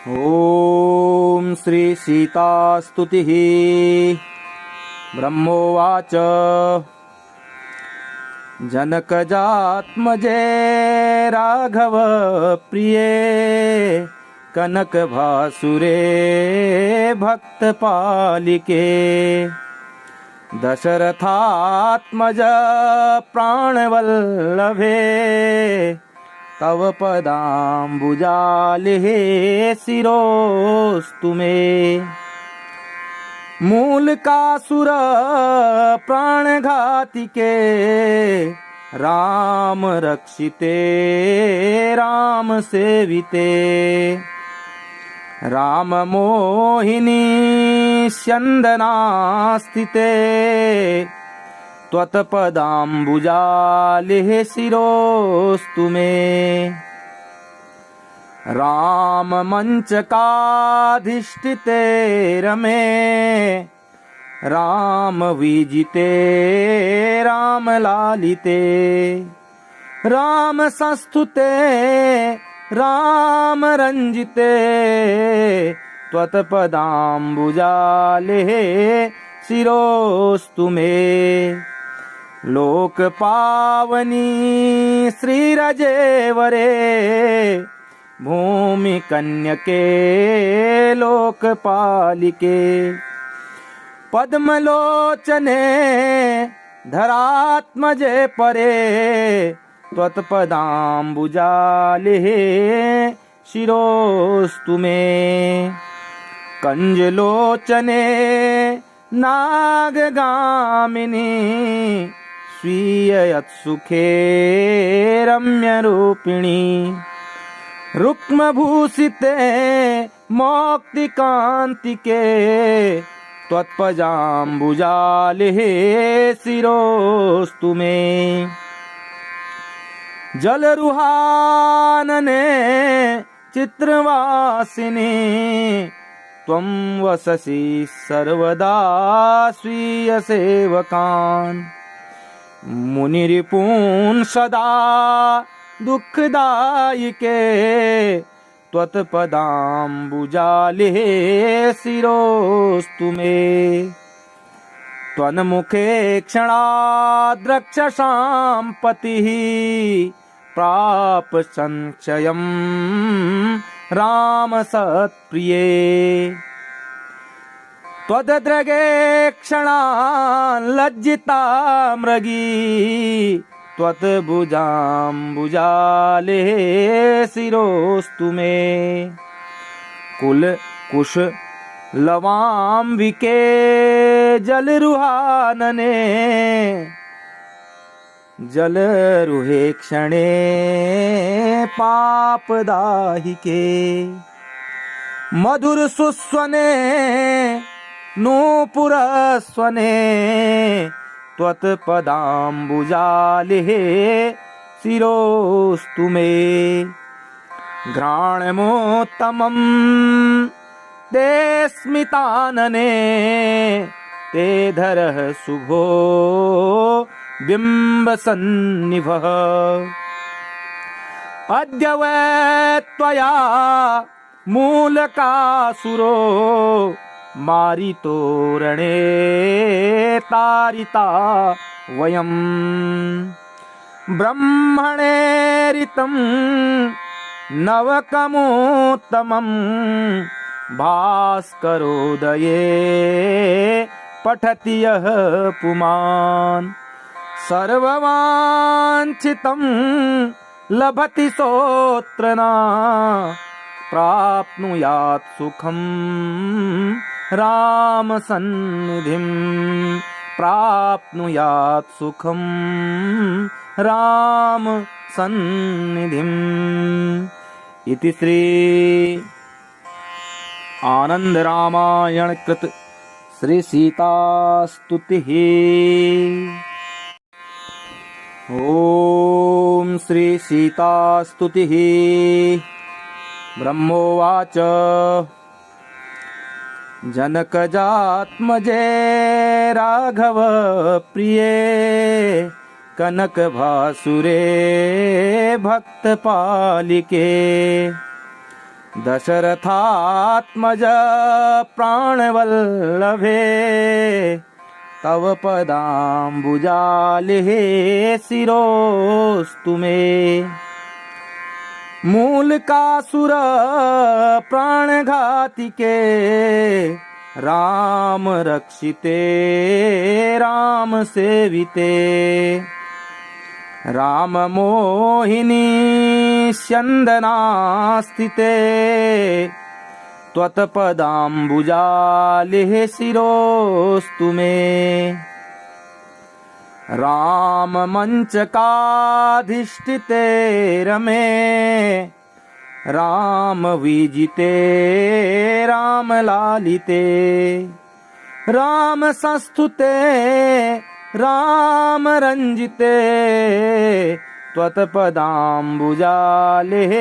ॐ श्री सीतास्तुतिः। ब्रह्मोवाच जनकजात्मजे राघव प्रिये कनकभासुरे भक्तपालिके दशरथात्मज प्राणवल्लभे तव पदाम्बुजालेः शिरोस्तु मे। मूलकासुर प्राणघातिके राम रक्षिते राम सेविते राम मोहिनी स्यन्दनास्थिते त्वत्पदाम्बुजालेः शिरोस्तु मे। राम मञ्चकाधिष्ठिते रमे राम विजिते राम लालिते राम संस्तुते राम रंजिते त्वत्पदाम्बुजालेः शिरोस्तु मे। लोक पावनी श्रीरजेवरे भूमि कन्यके लोकपालिके पद्मलोचने धरात्मजे परे त्वत्पदाम्बुजालेः शिरोस्तु मे। कंजलोचने नागगामिनी स्वीयत्सुखे रम्यरूपिणी रुक्मभूषिते मौक्तिकान्तिके त्वत्पदाम्बुजालेः शिरोस्तु मे। जलरुहानने चित्रवासिनी त्वं वससि सर्वदा स्वीयसेवकान् मुनिरिपून् सदा दुःखदायिके त्वत्पदाम्बुजालेः शिरोस्तु मे। त्वन्मुखे क्षणाद्रक्षसां पतिः प्राप संक्षयम् राम सत्प्रिये त्वदद्रगे क्षणान् लज्जिता मृगी त्वत्भुजाम्बुजालेः शिरोस्तु मे। कुलकुश लवाम्बिके जलरुहानने जलरुहे क्षणे पापदाहिके मधुर सुस्वने नूपुरस्वने त्वत्पदाम्बुजालेः शिरोस्तु मे। घ्राणमोत्तमं ते स्मितानने ते धरः शुभो बिम्बसन्निभः अद्य वै त्वया मूलकासुरो मारितो रणे तारिता वयम् ब्रह्मणेरितं नवकमोत्तमं भास्करोदये पठति यः पुमान् सर्ववाञ्छितं लभति सोऽत्र न प्राप्नुयात् सुखं राम सन्निधिं प्राप्नुयात् सुखं राम सन्निधिम्। इति श्री आनंद रामायण कृत श्री सीता स्तुतिः। ॐ श्री सीतास्तुतिः। ब्रह्मोवाच जनकजात्मजे राघव प्रिये कनकभासुरे भक्तपालिके दशरथात्मज प्राणवल्लभे तव पदाम्बुजालेः शिरोस्तु मे। मूलकासुर प्राणघातिके राम रक्षिते राम सेविते। राम मोहिनी स्यन्दनास्थिते त्वत्पदाम्बुजालेः शिरोस्तु मे। राम मञ्चकाधिष्ठिते रमे राम विजिते राम लालिते। राम संस्तुते राम रञ्जिते त्वत्पदाम्बुजालेः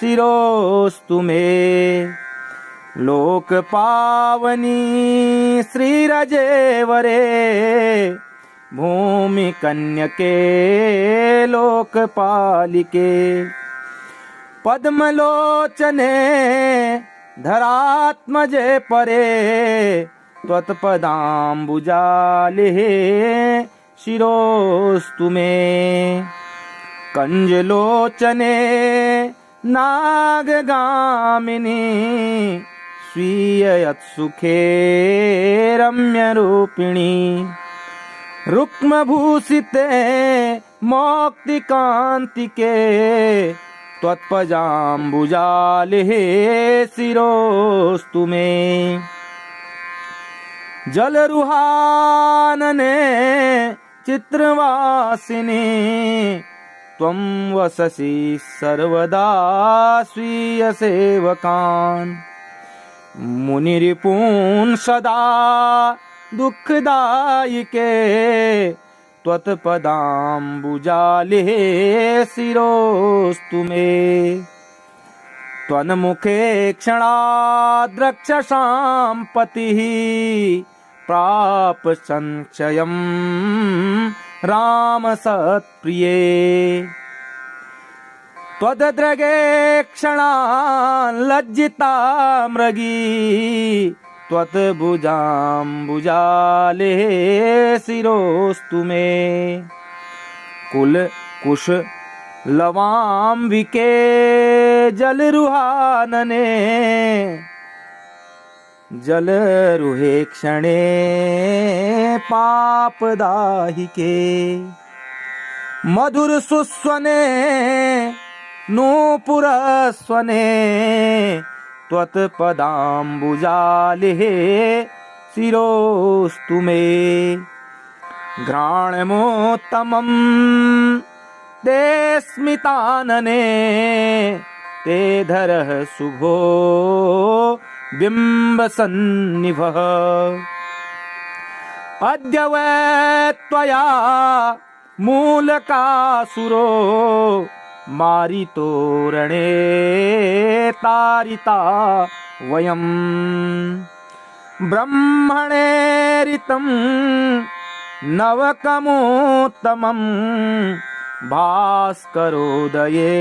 शिरोस्तु मे। लोकपावनी श्रीरजेवरे भूमि कन्यके लोकपालिके। पद्मलोचने धरात्मजे परे त्वत्पदाम्बुजालेः शिरोस्तु मे। कंजलोचने नागगामिनी स्वीयत्सुखे रम्यरूपिणी। रुक्मभूषिते मौक्तिकान्तिके त्वत्पदाम्बुजालेः शिरोस्तु मे। जलरुहानने चित्रवासिनी त्वं वससि सर्वदा स्वीयसेवकान्। मुनिरिपून् सदा दुःखदायिके त्वत्पदाम्बुजालेः शिरोस्तु मे। त्वन्मुखे क्षणाद्रक्षसां पतिः प्राप संक्षयं राम सत्प्रिये। त्वदद्रगे क्षणान् लज्जिता मृगी त्वत्भुजाम्बुजालेः शिरोस्तु मे। कुलकुश लवाम्बिके जलरुहानने जलरुहे क्षणे पापदाहिके। मधुर सुस्वने नूपुरस्वने त्वत्पदाम्बुजालेः शिरोस्तु मे। घ्राणमोत्तमं ते स्मितानने ते धरः शुभो बिम्बसन्निभः। अद्य वै त्वया मूलकासुरो मारितो रणे तारिता वयम्। ब्रह्मणेरितं नवकमोत्तमम् भास्करोदये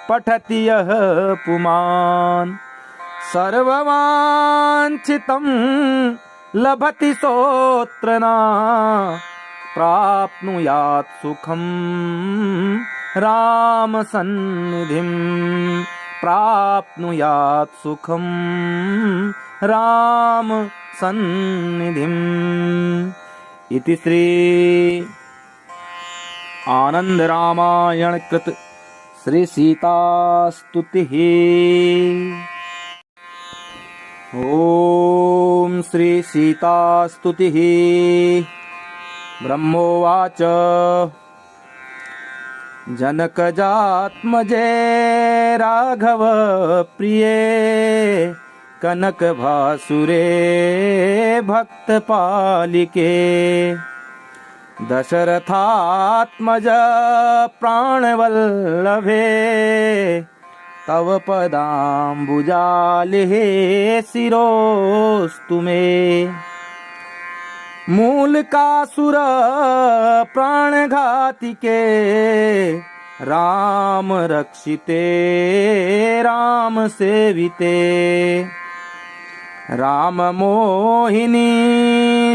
पठति यः पुमान्। सर्ववाञ्छितं लभति सोऽत्र न प्राप्नुयात् सुखं राम सन्निधिं। प्राप्नुयात् सुखं राम सन्निधिम्। इति श्री आनंद रामायण कृत श्री सीता स्तुतिः। ओम श्री सीता स्तुतिः। ब्रह्मोवाच जनकजात्मजे राघव प्रिये कनकभासुरे भक्तपालिके। दशरथात्मज प्राणवल्लभे तव पदाम्बुजालेः शिरोस्तु मे। मूलकासुर प्राणघातिके राम रक्षिते राम सेविते राम मोहिनी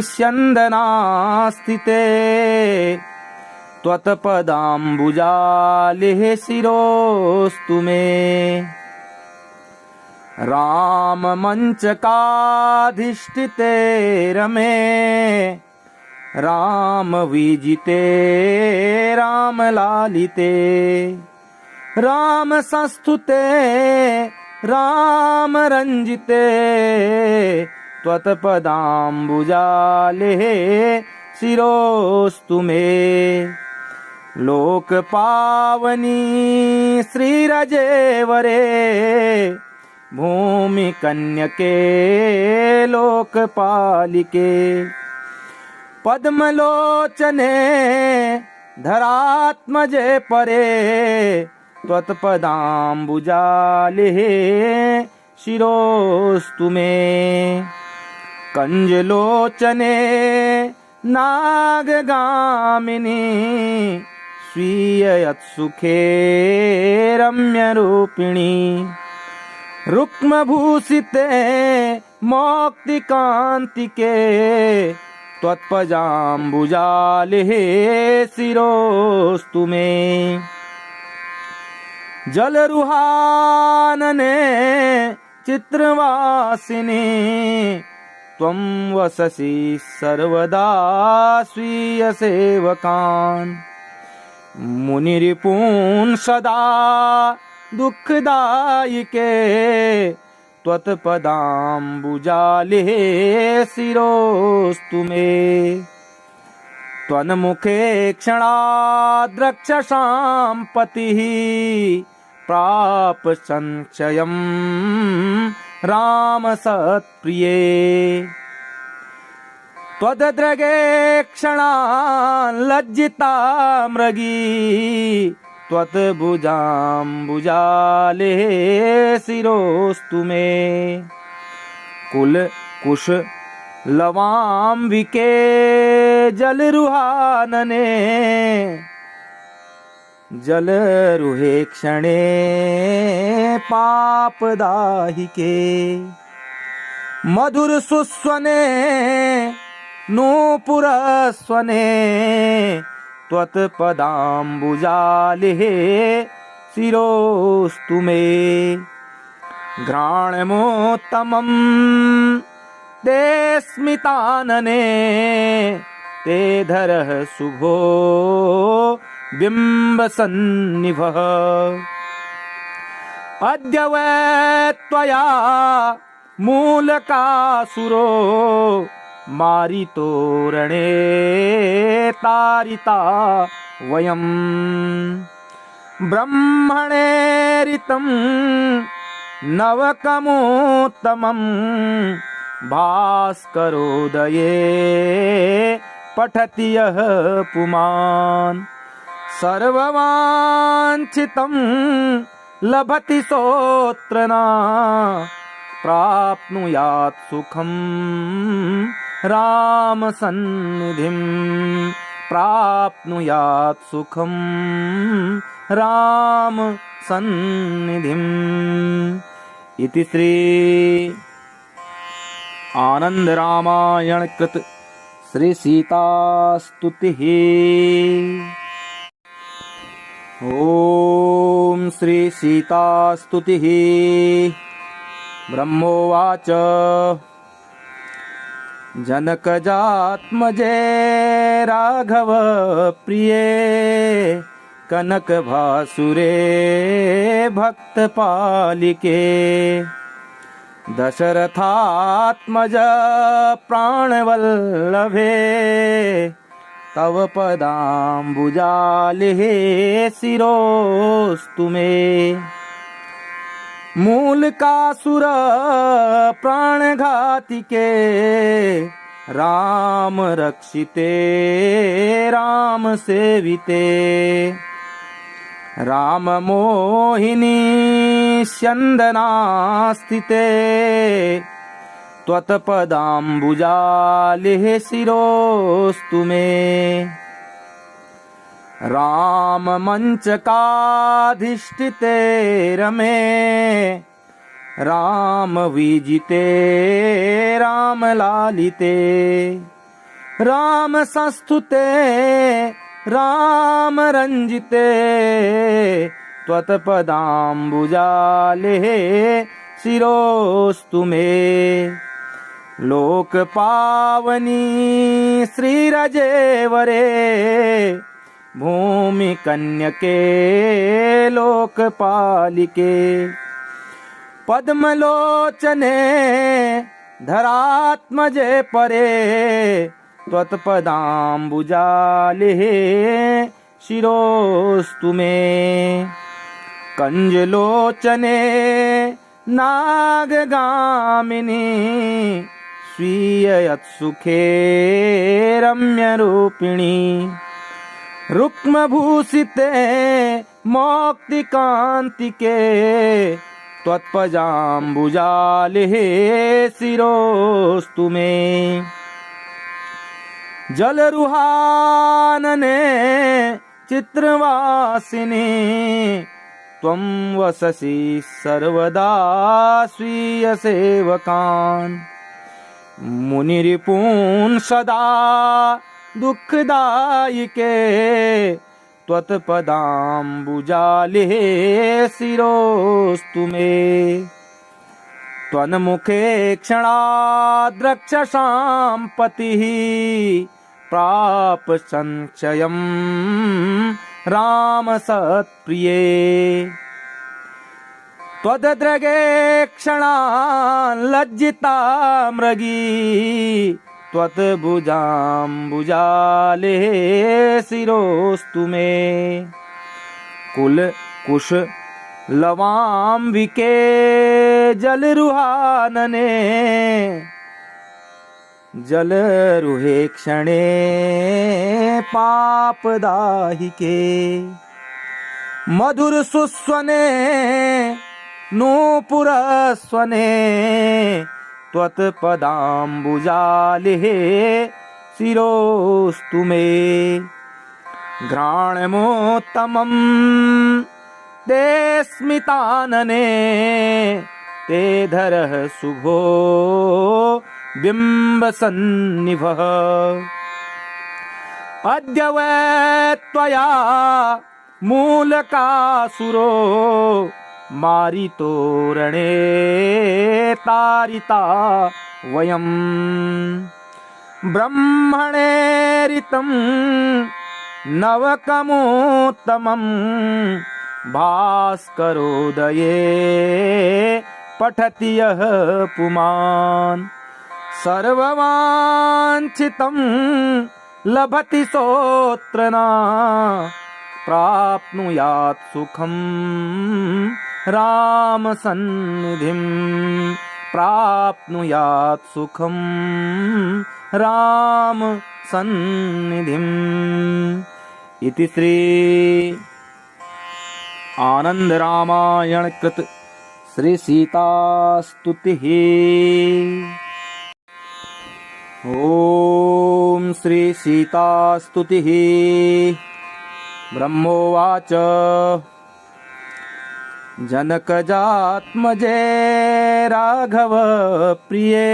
स्यन्दनास्थिते त्वत्पदाम्बुजालेः शिरोस्तु मे राम मञ्चकाधिष्ठिते रमे राम विजिते राम लालिते राम संस्तुते राम रंजिते त्वत्पदाम्बुजालेः शिरोस्तु मे लोक पावनी श्रीरजेवरे भूमि कन्यके लोकपालिके पद्मलोचने धरात्मजे परे त्वत्पदाम्बुजालेः शिरोस्तु मे कंजलोचने नागगामिनी स्वीयत्सुखे रम्यरूपिणी रुक्मभूषिते मौक्तिकान्तिके त्वत्पदाम्बुजालेः शिरोस्तु मे जलरुहानने चित्रवासिनी त्वं वससि सर्वदा स्वीयसेवकान् मुनिरिपून् सदा दुःखदायिके त्वत्पदाम्बुजालेः शिरोस्तु मे त्वन्मुखे क्षणाद्रक्षसां पतिः प्राप संक्षयं राम सत्प्रिये त्वदद्रगे क्षणान् लज्जिता मृगी त्वत्भुजाम्बुजालेः शिरोस्तु मे कुलकुश लवाम्बिके जलरुहानने जलरुहे क्षणे पापदाहिके मधुर सुस्वने नूपुरस्वने त्वत्पदाम्बुजालेः शिरोस्तु मे घ्राणमोत्तमं ते स्मितानने ते धरः शुभो बिम्बसन्निभः अद्य वै त्वया मूलकासुरो मारितोरणे तारिता वयम् ब्रह्मणेरितं नवकमोत्तमं भास्करोदये पठति यः पुमान् सर्ववाञ्छितं लभति सोऽत्र न प्राप्नुयात् सुखं राम सन्निधिं प्राप्नुयात् सुखं राम सन्निधिं इति श्री आनंद रामायण कृत श्री सीता स्तुतिः। ओम श्री सीता स्तुतिः। ब्रह्मोवाच जनकजात्मजे राघव प्रिये कनकभासुरे भक्तपालिके दशरथात्मज प्राणवल्लभे तव पदाम्बुजालेः शिरोस्तु मे मूलकासुर प्राणघातिके राम रक्षिते राम सेविते राम मोहिनी स्यन्दनास्थिते त्वत्पदाम्बुजालेः शिरोस्तु मे राम मञ्चकाधिष्ठिते रमे राम विजिते राम लालिते राम संस्तुते राम रंजिते त्वत्पदाम्बुजाले शिरोस्तु मे लोक पावनी श्रीरजेवरे भूमि कन्यके लोकपालिके पद्मलोचने धरात्मजे परे त्वत्पदाम्बुजाले शिरोस्तु मे कंजलोचने नागगामिनी स्वीयत्सुखे रम्यरूपिणी रुक्मभूषिते मौक्तिकान्तिके त्वत्पदाम्बुजाले शिरोस्तु मे जलरुहानने चित्रवासिनी त्वं वससि सर्वदा स्वीयसेवकान् मुनिरिपून् सदा दुःखदायिके त्वत्पदाम्बुजाले शिरोस्तु मे त्वन्मुखे क्षणाद्रक्षसां पतिः प्राप संशयं राम सत्प्रिये त्वदद्रगे क्षणान् लज्जिता मृगी त्वत्भुजाम्बुजाले शिरोस्तु मे कुलकुश लवाम्बिके जलरुहानने जलरुहे क्षणे पापदाहिके मधुर सुस्वने नूपुरस्वने त्वत्पदाम्बुजाले शिरोस्तु मे घ्राणमोत्तमं ते स्मितानने ते धरः शुभो बिम्बसन्निभः अद्य वै त्वया मूलकासुरो मारितो रणे तारिता वयं ब्रह्मणेरितं नवकमोत्तमं भास्करोदये पठति यः पुमान् सर्ववाञ्छितं लभति सोऽत्र न प्राप्नुयात् सुखं राम सन्निधिं प्राप्नुयात् सुखं राम सन्निधिम् इति श्री आनंद रामायण कृत श्री सीता स्तुतिः। ओम श्री सीता स्तुतिः। ब्रह्मोवाच जनकजात्मजे राघव प्रिये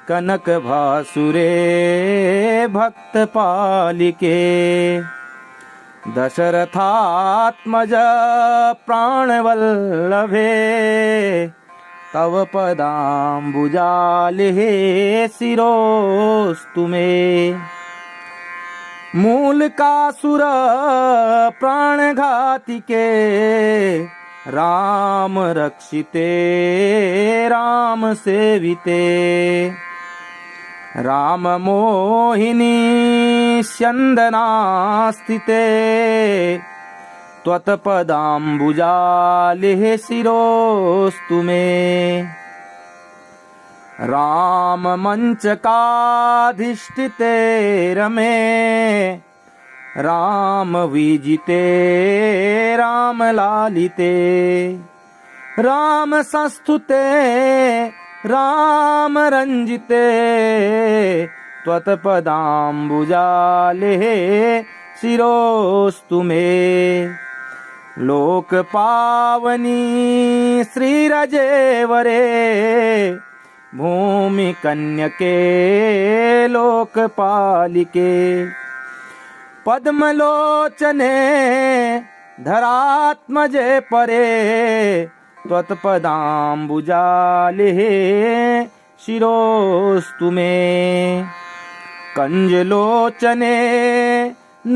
कनकभासुरे भक्तपालिके दशरथात्मज प्राणवल्लभे तव पदाम्बुजाले शिरोस्तु मे मूलकासुर प्राणघातिके राम रक्षिते राम सेविते राम मोहिनी स्यन्दनास्थिते त्वत्पदाम्बुजाले शिरोस्तु मे राम मंचकाधिष्ठिते रमे राम विजिते राम लालिते राम संस्तुते राम रंजिते त्वत्पदाम्बुजाले शिरोस्तु मे लोक पावनी श्रीरजेवरे भूमि कन्यके लोकपालिके पद्मलोचने धरात्मजे परे त्वत्पदाम्बुजाले शिरोस्तु मे कंजलोचने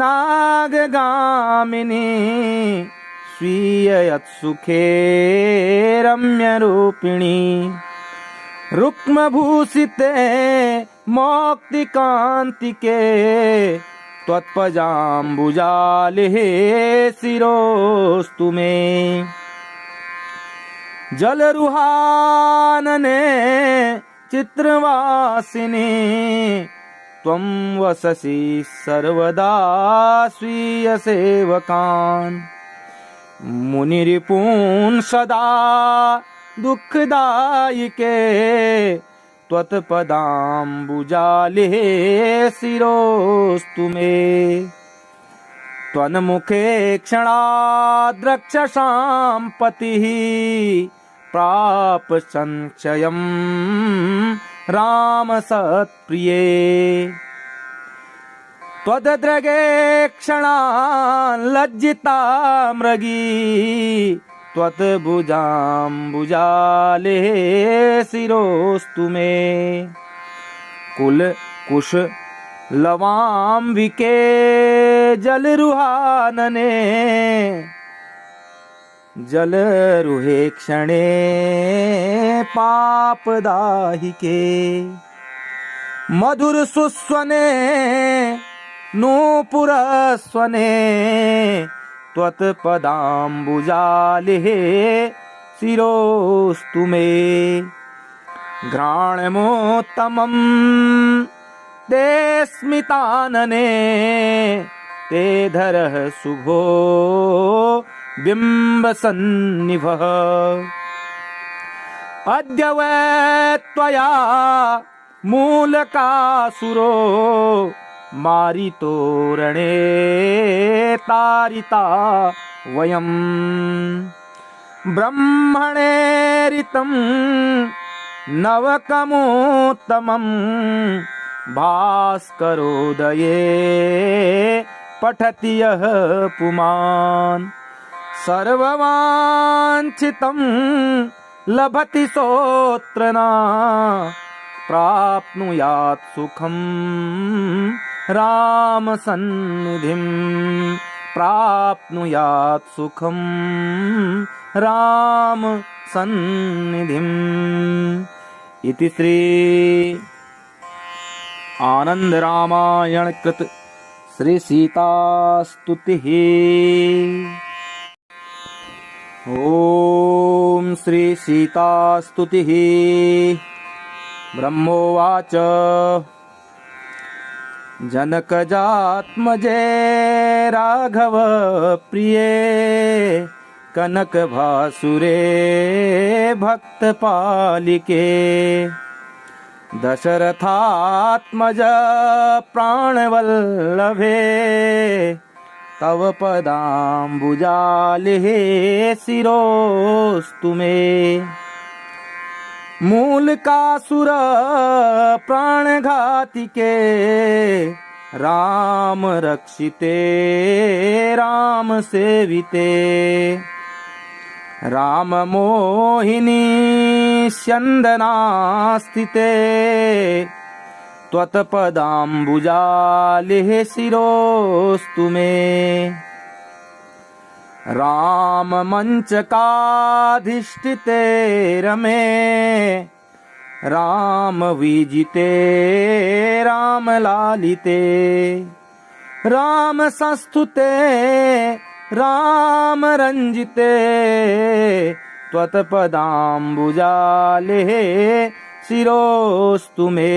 नागगामिनी स्वीयत्सुखे रम्यरूपिणी रुक्मभूषिते मौक्तिकान्तिके त्वत्पदाम्बुजाले शिरोस्तु मे जलरुहानने चित्रवासिनी त्वं वससि सर्वदा स्वीयसेवकान् मुनिरिपून् सदा दुःखदायिके त्वत्पदाम्बुजाले शिरोस्तु मे त्वन्मुखे क्षणाद्रक्षसां पतिः प्राप संशयं राम सत्प्रिये त्वद्द्रगे क्षणान् लज्जिता मृगी त्वत्भुजाम्बुजाले शिरोस्तु मे कुलकुश लवाम्बिके जलरुहानने जलरुहे क्षणे पापदाहिके मधुर सुस्वने नूपुरस्वने त्वत्पदाम्बुजाले शिरोस्तु मे घ्राणमोत्तमं ते स्मितानने ते धरः शुभो बिम्बसन्निभः अद्य वै त्वया मूलकासुरो मारितोरणे तारिता वयम् ब्रह्मणेरितं नवकमोत्तमम् भास्करोदये पठति यः पुमान् सर्ववाञ्छितं लभति सोऽत्र न प्राप्नुयात् सुखं राम सन्निधिं प्राप्नुयात् सुखं राम सन्निधिम् इति श्री आनंद रामायण कृत श्री सीता स्तुतिः। ओम श्री सीता स्तुतिः। ब्रह्मोवाच जनकजात्मजे राघव प्रिये कनकभासुरे भक्तपालिके दशरथात्मज प्राणवल्लभे तव पदाम्बुजाले शिरोस्तु मे मूलकासुर प्राणघातिके राम रक्षिते राम सेविते राम मोहिनी स्यन्दनास्थिते त्वत्पदाम्बुजाले शिरोस्तु मे राम मञ्चकाधिष्ठिते रमे राम विजिते राम लालिते राम संस्तुते राम रंजिते त्वत्पदाम्बुजाले शिरोस्तु मे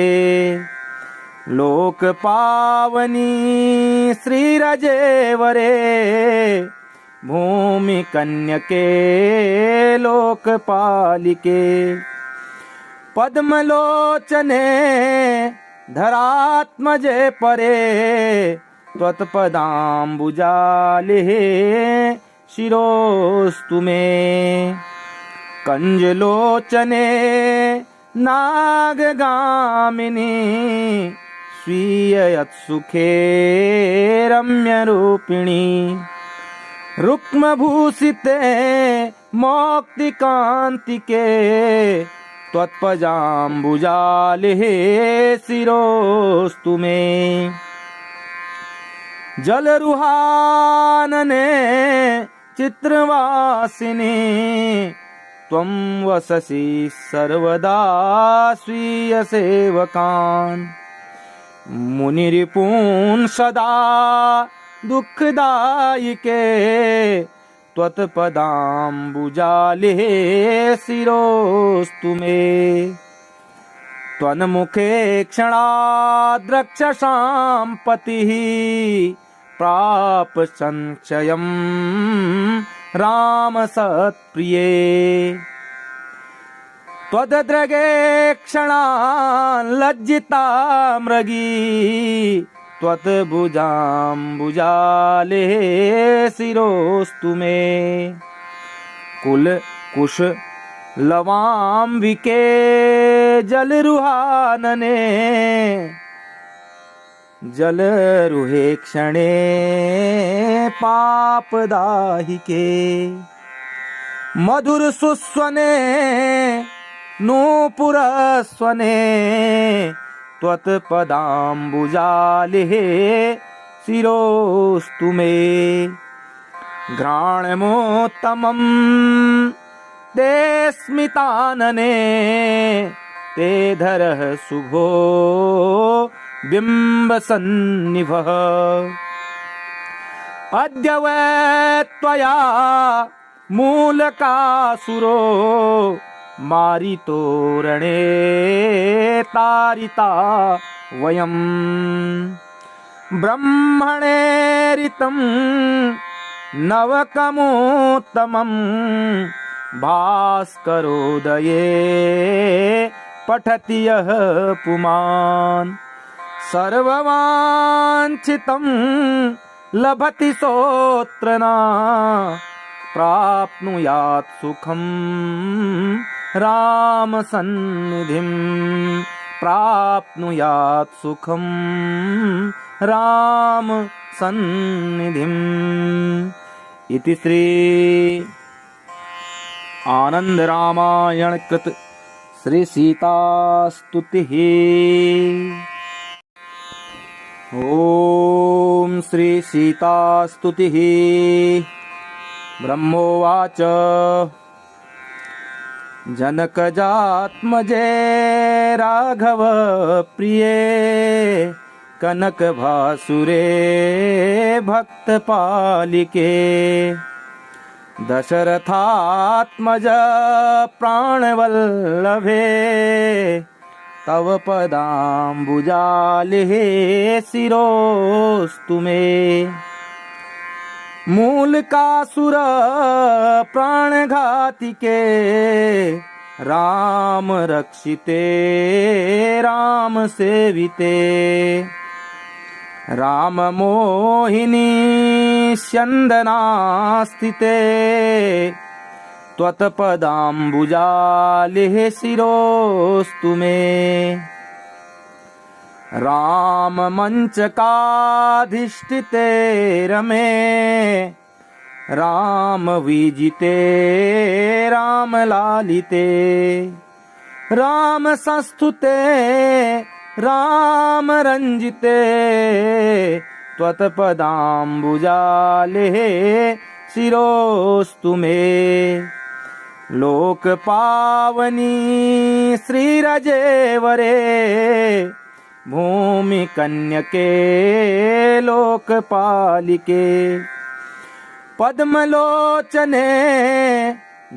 लोक पावनी श्रीरजेवरे भूमि कन्यके लोकपालिके पद्मलोचने धरात्मजे परे त्वत्पदाम्बुजाले शिरोस्तु मे कंजलोचने नागगामिनी स्वीययत्सुखे रम्यरूपिणी रुक्मभूषिते मौक्तिकान्तिके त्वत्पजाम्बुजाले शिरोस्तु मे जलरुहानने चित्रवासिनी त्वं वससि सर्वदा स्वीयसेवकान् मुनिरिपून् सदा दुःखदायिके त्वत्पदाम्बुजाले शिरोस्तु मे त्वन्मुखे क्षणाद्रक्षसां पतिः प्राप संक्षयं राम सत्प्रिये त्वदद्रगे क्षणान् लज्जिता मृगी त्वत्भुजाम्बुजाले शिरोस्तु मे कुलकुश लवाम्बिके जलरुहानने जलरुहे क्षणे पापदाहिके मधुर सुस्वने नूपुरस्वने त्वत्पदाम्बुजाले शिरोस्तु मे घ्राणमोत्तमं ते स्मितानने ते धरः शुभो बिम्बसन्निभः अद्य वै त्वया मूलकासुरो मारितोरणे तारिता वयं ब्रह्मणेरितं नवकमोत्तमं भास्करोदये पठति यः पुमान् सर्ववाञ्छितं लभति सोऽत्र न प्राप्नुयात् सुखं रामसन्निधिं प्राप्नुयात् सुखं रामसन्निधिम् इति श्री आनंद रामायण कृत श्री सीता स्तुतिः। ओम श्री सीता स्तुतिः। ब्रह्मोवाच जनकजात्मजे राघव प्रिये कनकभासुरे भक्तपालिके दशरथात्मज प्राणवल्लभे तव पदाम्बुजाले शिरोस्तु मे मूलकासुर प्राणघातिके राम रक्षिते राम सेविते राम मोहिनी स्यन्दनास्थिते त्वत्पदाम्बुजाले शिरोस्तु मे राम मंचकाधिष्ठिते रमे राम विजिते राम लालिते राम संस्तुते राम रंजिते त्वत्पदाम्बुजाले शिरोस्तु मे लोक पावनी श्रीरजेवरे भूमि कन्यके लोकपालिके पद्मलोचने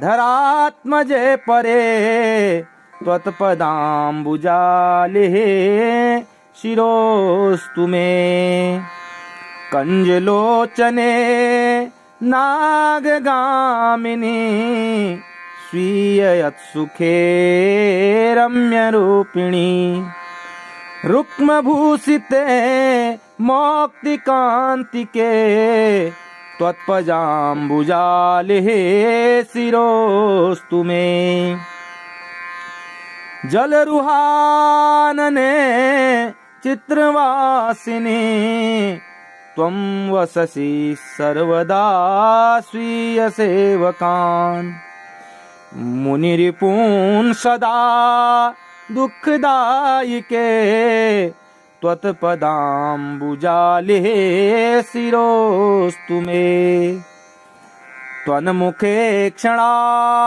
धरात्मजे परे त्वत्पदाम्बुजाले शिरोस्तु मे कंजलोचने नागगामिनी स्वीययत्सुखे रम्यरूपिणी रुक्मभूषिते मौक्तिकान्तिके त्वत्पदाम्बुजालेः शिरोस्तु मे। जलरुहानने चित्रवासिने त्वं वससि सर्वदा स्वीयसेवकान्। मुनिरिपून् सदा दुःखदायिके त्वत्पदाम्बुजालेः शिरोस्तु मे। त्वन्मुखे क्षणाद्रक्षसां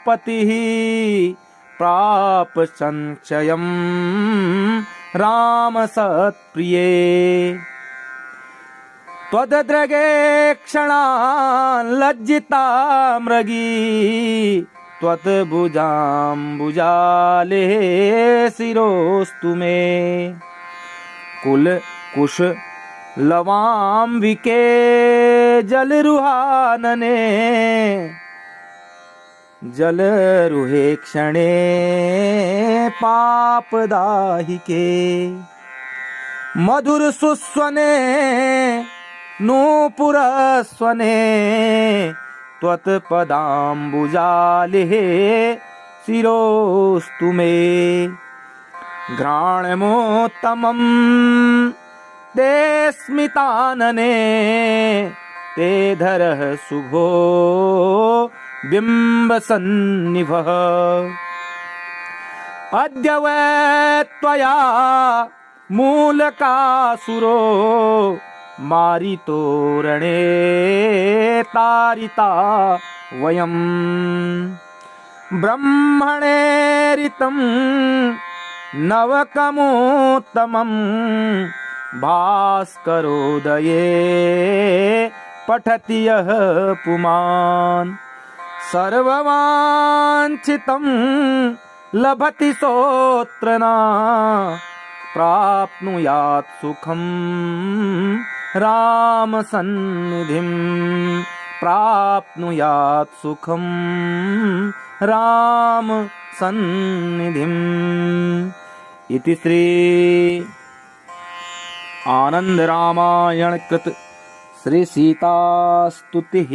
पतिः प्राप संशयं राम सत्प्रिये। त्वदद्रगे क्षणान् लज्जिता मृगी त्वत्भुजाम्बुजालेः शिरोस्तु मे। कुलकुश लवाम्बिके जलरुहानने जलरुहे क्षणे पापदाहिके। मधुर सुस्वने नूपुरस्वने त्वत्पदाम्बुजालेः शिरोस्तु मे। घ्राणमोत्तमं ते स्मितानने ते धरः शुभो बिम्बसन्निभः। अद्य वै त्वया मूलकासुरो मारितो रणे तारिता वयम्। ब्रह्मणेरितं नवकमोत्तमं भास्करोदये पठति यः पुमान्। सर्ववाञ्छितं लभति सोऽत्र न प्राप्नुयात् सुखं राम सन्निधिं। प्राप्नुयात् सुखं राम सन्निधिम्। इति श्री आनंद रामायण कृत श्री सीता स्तुतिः।